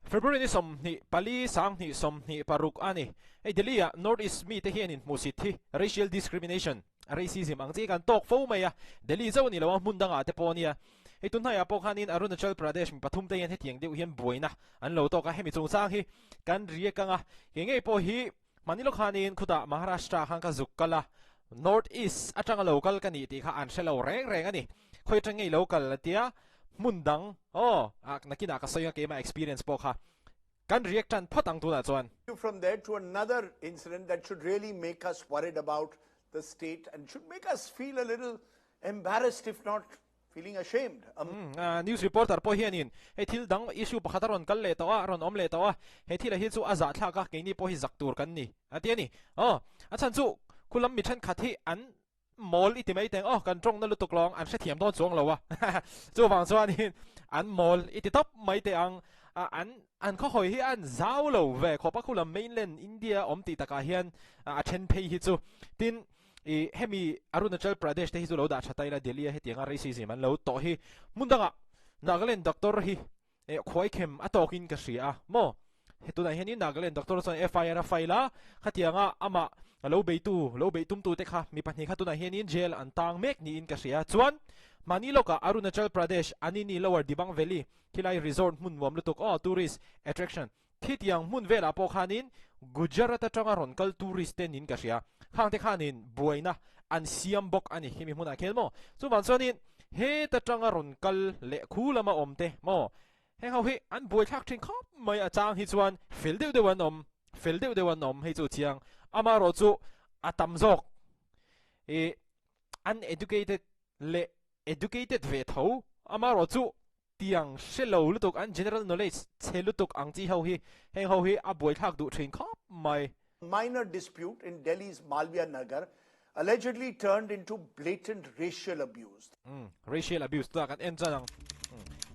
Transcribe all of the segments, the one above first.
February ni som ni pali sang ni som ni paruk ani Delhi North East mi te hianin musit hi racial discrimination racism ang chi kan tok fo mai Delhi zo ni lawa mundanga te ponia tunhaya pokhanin Arunachal Pradesh mi pathum te yan he tiang deu hian boina an lo to ka hemi chung sang hi kan ria kanga ngei po hi manilo khanin khuda Maharashtra hang ka zukkala North East atanga local kani ti kha an shelo reng reng ani khoi tangei local tia mundang nakina ka soya ke ma experience pokha kan reaction phatang tu na chuan from there to another incident that should really make us worried about the state and should make us feel a little embarrassed if not feeling ashamed. News reporter po hianin he thil dang issue pakhataron kal le tawa ron om le tawa he thila hi chu aza thla ka ke ni po hi zaktur kan ni atiani achan chu kulam mi than khathi an mall itimai teng kan trong na lutuk long an se thiam don chuang lowa chu wang chuan hin an mall iti top mai te ang an kho hoi hi an zau lo ve kho pa khulam mainland India om ti taka hian a then phei hi chu tin hemi Arunachal Pradesh te hi chu lo da chatai la Delhi he tianga racism an lo to hi mundanga Nagaland doctor hi khoi khem atokin ka sia mo he tu na hian Nagaland doctor son FIR faila khatianga ama lo beitum tu te kha mi pahni kha tu na hian in jail an tang mek ni in ka sia chuan Maniloka Arunachal Pradesh anini lower Dibang Valley kilai resort mun wam lutuk tourist attraction thitiang mun vela pokhanin Gujarat atanga ronkal tourist ten in ka sia khangte khanin buaina an siam bok ani himi huna khelmo chu ban chuanin he ta tanga ronkal le khulama omte mo he hau hi an buai thak thin khop mai achang hi chuan feldeu de wanom he chu chiang amaro chu atam jok uneducated le educated ve tho amaro chu tiang shelo lutuk an general knowledge chelutuk ang chi hau hi heng hau hi a buai thak du thin khop mai minor dispute in Delhi's Malviya Nagar allegedly turned into blatant racial abuse. Racial abuse ta kan en chanang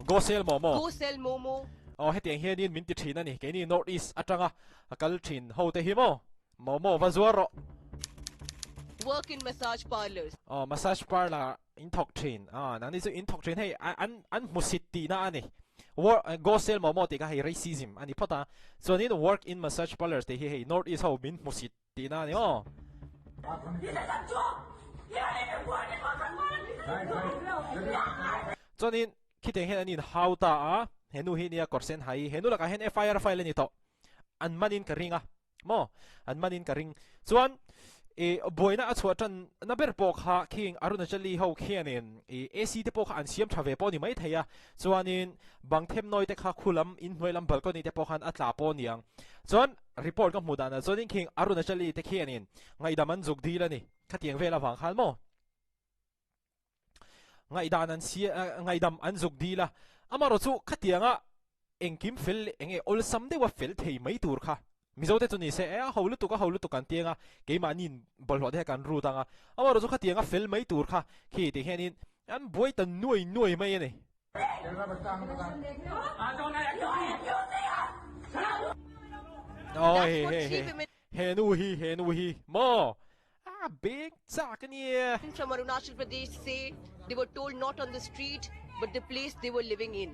go sell momo hetiang hianin min ti thina ni ke ni North East atanga akal thin ho te hi momo vazuaro work in massage parlors. Massage parlor in thok thin nang ni chu in thok thin hey an musit ti na ani work go sell momo te ka hi racism ani phata so ni work in massage parlors te hi North East ho min musit ti na ni chuanin khiteng hen anin hauta henu hi nia korsen hai henu laka hen FIR file ni to an manin ka ringa an manin ka ring chuan boina a chuatan na ber pok ha king Arunachali ho khianin AC te pok an siam thave po ni mai theya chuanin bangthem noi te kha khulam in hnoilam balcony te pokhan atla po niang chuan report ka mudana chuanin king Arunachali te khianin ngai daman juk dilani khatiang vela wang khan mo ngai danan si ngai dam an juk dila amaro chu khatianga engkim fel enge ol samde wa fel thei mai tur kha mizote tu ni se holu tu kan tianga ke manin bolho de kan ru tanga amaro chu khatianga fel mai tur kha khi te henin an boi tan nuai mai ni henu hi mo big sakania From Arunachal Pradesh say they were told not on the street but the place they were living in.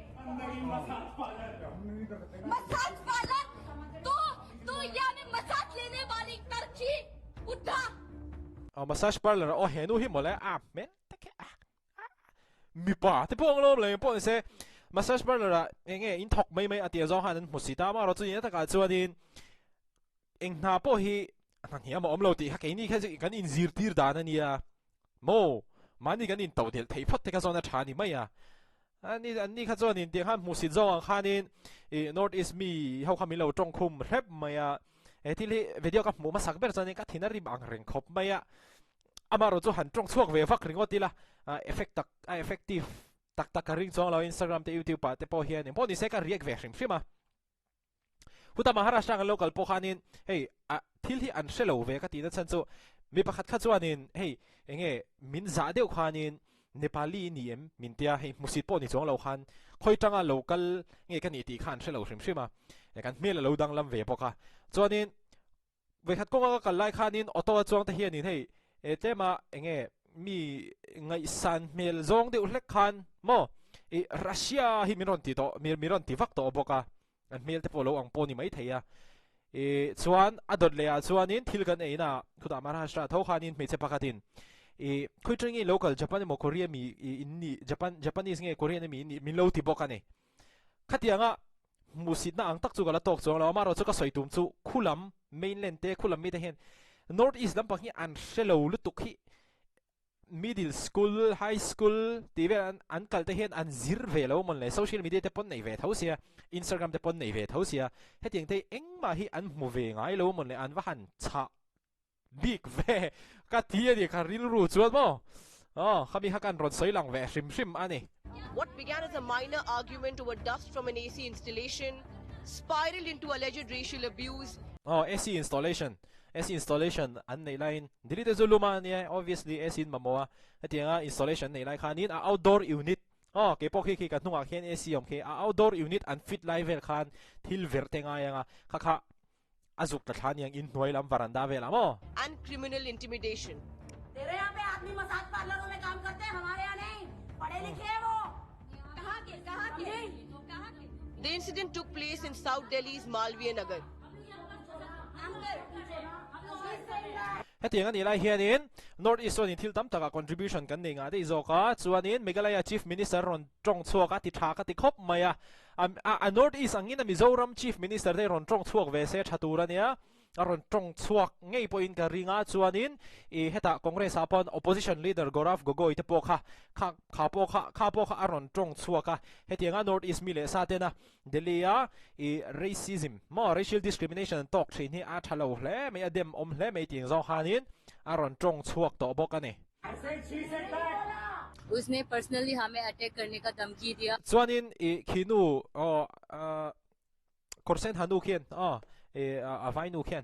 Massage parlor to yani massage lene wali tarchi uddha massage parlor henu hi mole men take mi pa te pong lo le pon se massage parlor enge in thok mai atia zo han musita ma ro chu ni ta ka chuanin eng na po hi anh mà lo ti cái này cái kan in zir tir dan ania mo mani kan in tàu del thei phat te ka zona thani mai ani kha zon in te han musit zo ang khanin North East mi ho khami lo tong khum rep mai thili video ka mu masak ber zani ka thinari bang reng khop mai amaro chu han tong chuak ve vak ringo tila effective tak ka ring chong lo Instagram te YouTube pa te po hian po ni se ka react ve shima huta Maharashtra local pokhanin hey thil hi an shelo ve ka ti na chan chu mi pakhat kha chuanin hey enge min za deuh khanin Nepali niem min tia hey musit po ni chong lo khan khoi tanga local nge kan ni ti khan shelo shima kan mel lo dang lam ve poka chuanin ve khat ko ka lai khanin auto chuang ta hianin hey tema enge mi ngai san mel zong deuh hlek khan mo Russia hi miron ti to miron ti vak to boka an mel te polo ang poni mai theya chuan adot le a chuanin thil kan eina khuda Maharashtra tho khanin me che pakatin khuitringi local Japan mo Korea mi inni Japanese nge Korean mi ni min lo ti bokane khatianga musit na ang tak chu gala tok chong la maro chu ka soitum chu khulam mainland te khulam mi te hen north east lam pang hi an shelo lutuk hi middle school high school ti ve an kal te hen an zir ve lo mon le social media te pon nei ve thosia Instagram te pon nei ve thosia hetiang te engma hi an mu ve ngai lo mon le an wa han cha big ve ka ti ani ka ril ru chuan mo khami hakan ron soilang ve shim ani. What began as a minor argument over dust from an AC installation spiraled into alleged racial abuse. AC installation an nei line dili te zuluma ni obviously AC mamoa hetianga installation nei lai khanin a outdoor unit ke pokhi ki ka hnunga khen AC om ke a outdoor unit an fit lai vel khan thil vertenga yanga kha azuk ta thlan yang in noi lam varanda vel amo and criminal intimidation. तेरे यहाँ पे आदमी मसाज पार्लरों में काम करते हैं, हमारे यहाँ नहीं, पढ़े लिखे हैं वो. कहाँ के? The incident took place in South Delhi's Malviya Nagar. hetianga ni lai hianin north east one thil tam taka contribution kan nei nga de zoka chuanin Meghalaya chief minister ron tong chuaka ti tha ka ti khop maya a north east angin a Mizoram chief minister de ron tong chuak ve se thatura nia aron tong chuak ngei point ka ringa chuanin heta congress apon opposition leader Gaurav Gogoi te pokha kha pokha aron tong chuaka hetianga north east mi le sa te na Delhiya racism mo racial discrimination talk thin hi a thalo hle me adem om hle me ting zo khanin aron tong chuak to bokane उसने पर्सनली हमें अटैक करने का धमकी दिया chuanin khinu korsen hanu khian avainu khian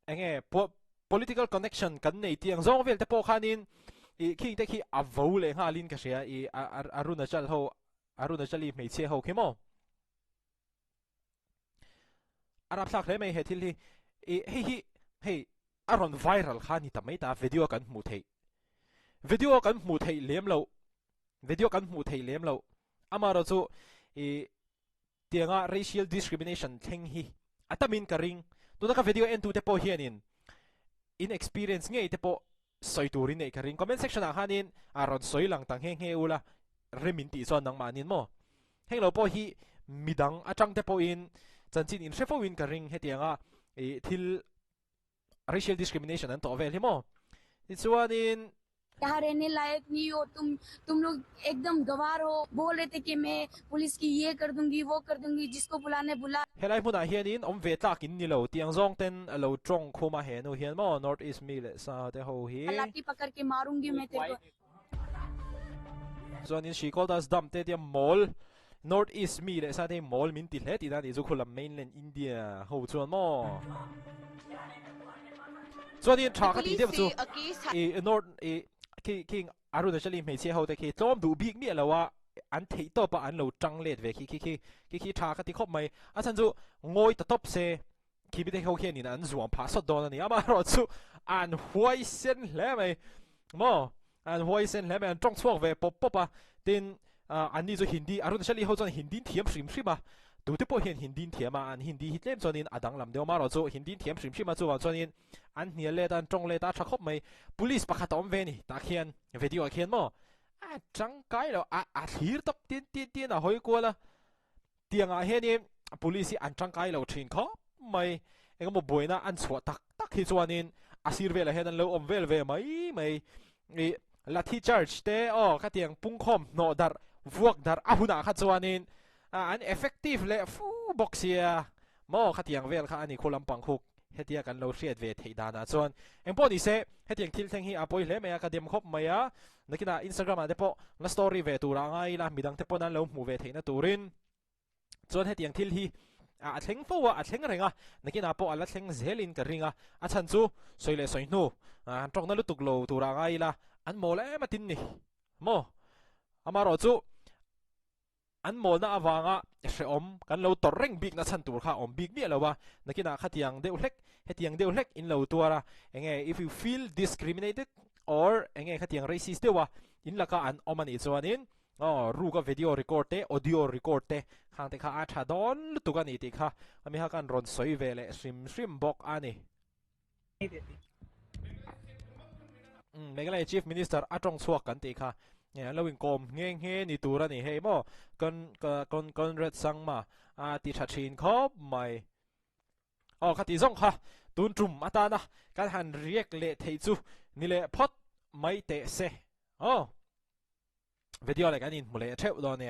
enge political connection kan nei tiang zong vel te po khanin khi te khi avo le nga lin ka sia Arunachali hmeichhe ho khemo rapthlak le mai he thil hi hei aron viral khani ta mai ta video kan mu thei lem lo amaro chu tianga racial discrimination theng hi atamin ka ring tu ka video en tu te po hianin inexperience ngei te po soiturin nei ka ring comment section a hanin aron soilang tang he ula remin ti son nang manin mo henglo po hi midang atang te po in chanchin in shefo win ka ring hetianga thil racial discrimination an to vel hi mo chuanin यहाँ रहने लायक नहीं हो तुम लोग एकदम गवार हो बोल रहे थे कि मैं पुलिस की ये कर दूंगी वो कर दूंगी जिसको बुलाने बुला helai hmuna hianin ve tlak in ni lo tiang zong ten lo trong khoma he no hian mo north east mi le sa te ho hi लाठी पकड़ के मारूंगी मैं तेरे को chuanin she called us dumb te dia mall north east mi le sa te mall min ti hle ti na ni zu khulam mainland India ho chuan mo chuanin tha ka ti de chu north king Arunachali hmeichhe ho te khi tlom du big mi alawa an thei to pa an lo tang let ve khi tha ka ti khop mai a chan chu ngoi ta top se khi bi te ho khian in an zuam pha sot don ani ama ro chu an huai sen hle mai mo an huai sen hle mai an tong chuak ve pop pa tin an ni chu hindi Arunachali ho chon hindi thiam shrim shima tu te po hian hindi thiama an hindi hitlem chonin adang lam deu ma ro chu hindi thiam shrim shima chu chonin an hnial le dan tong le ta tha khop mai police pakhat om ve ni ta khian video khian mo a chang kai lo a thir top tin a hoi ko la tiang a he ni police an chang kai lo thin kho mai engmo boina an chwa tak hi chuanin asir vel a he dan lo om vel ve mai lathi charge te ka tiang pungkhom no dar vuak dar ahuna kha chuanin an effective le fu boxia mo khatiang vel kha ani kholam pangkhuk hetia kan lo hriat ve theidana chuan engpo ni se hetiang thil theng hi apoi hle me academ khop maya nakina Instagram a depo na story ve tura ngai la midang te ponan lo mu ve theina turin chuan hetiang thil hi a thleng fo a thleng renga nakina po ala thleng zelin ka ringa a chan chu soile soinu an tong na lutuk lo tura ngai la an mole matin ni mo amaro chu an mo na awanga she om kan lo torreng big na chan tur kha om big mi alawa nakina khatiang deu hlek hetiang deu hlek in lo tuara enge if you feel discriminated or enge khatiang racist dewa in laka an omani chuanin ru ka video record te audio record te khang te kha a tha don tu ka ni ti kha ami ha kan ron soi ve le shrim bok ani megalai chief minister atong chuak kan ti kha nge lawin kom nge ni tura ni he mo kon red sang ma a ti tha thin khop mai khati zong kha tun trum ata na kan han riek le thei chu ni le phot mai te se video le kan in mule theu do ne